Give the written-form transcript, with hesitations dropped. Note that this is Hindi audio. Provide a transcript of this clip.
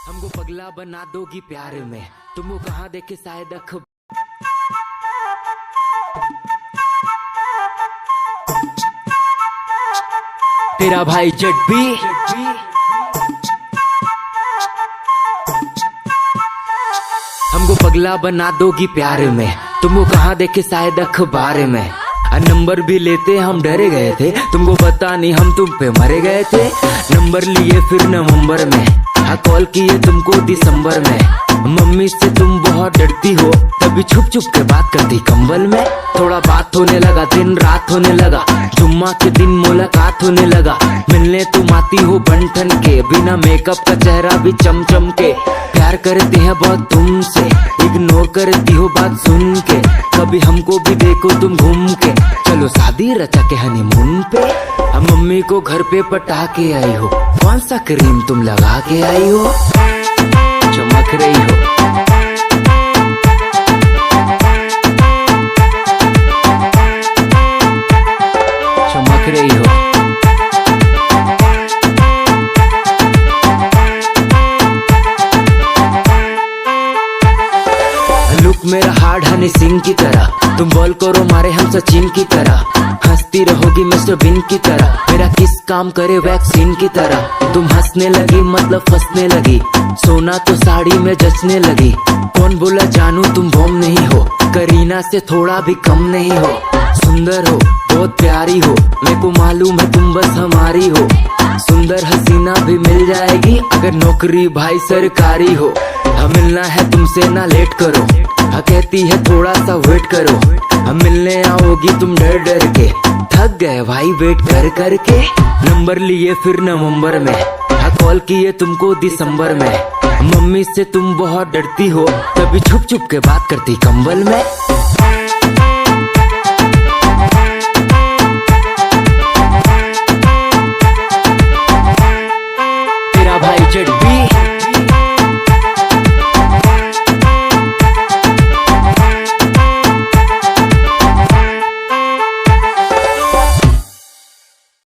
हमको पगला बना दोगी प्यार में, तुमको कहाँ देखे शायद तेरा भाई जड्बी हमको पगला बना दोगी प्यार में, तुमको कहाँ देखे शायद अखबार में। नंबर भी लेते हम डरे गए थे, तुमको पता नहीं हम तुम पे मरे गए थे। नंबर लिए फिर नवंबर में, कॉल किए तुमको दिसंबर में। मम्मी से तुम बहुत डरती हो, तभी छुप छुप के बात करती कंबल में। थोड़ा बात होने लगा, दिन रात होने लगा, जुम्मा के दिन मुलाकात होने लगा। मिलने तुम आती हो बन ठन के, बिना मेकअप का चेहरा भी चमचम के। प्यार करते हैं बहुत तुमसे, इग्नोर करती हो बात सुन के। कभी हमको भी देखो तुम घूम के, चलो शादी रचा के हनीमून पे। हम मम्मी को घर पे पटा के आई हो, कौन सा क्रीम तुम लगा के आई हो, चमक रही हो। चमक रही हो। लुक मेरा हार्ड हनी सिंह की तरह, तुम बॉल करो मारे हम सचिन की तरह। हंसती रहोगी मिस्टर बिन की तरह, मेरा किस काम करे वैक्सीन की तरह। तुम हंसने लगी मतलब फंसने लगी, सोना तो साड़ी में जचने लगी। कौन बोला जानू तुम बॉम नहीं हो, करीना से थोड़ा भी कम नहीं हो। सुंदर हो बहुत प्यारी हो, मेरे को मालूम है तुम बस हमारी हो। सुंदर हसीना भी मिल जाएगी अगर नौकरी भाई सरकारी हो। हम मिलना है तुमसे ना लेट करो, कहती है थोड़ा सा वेट करो। हम मिलने आओगी तुम डर डर के, थक गए भाई वेट कर कर के। नंबर लिए फिर नवंबर में, कॉल किए तुमको दिसंबर में। मम्मी से तुम बहुत डरती हो, तभी छुप छुप के बात करती कंबल में।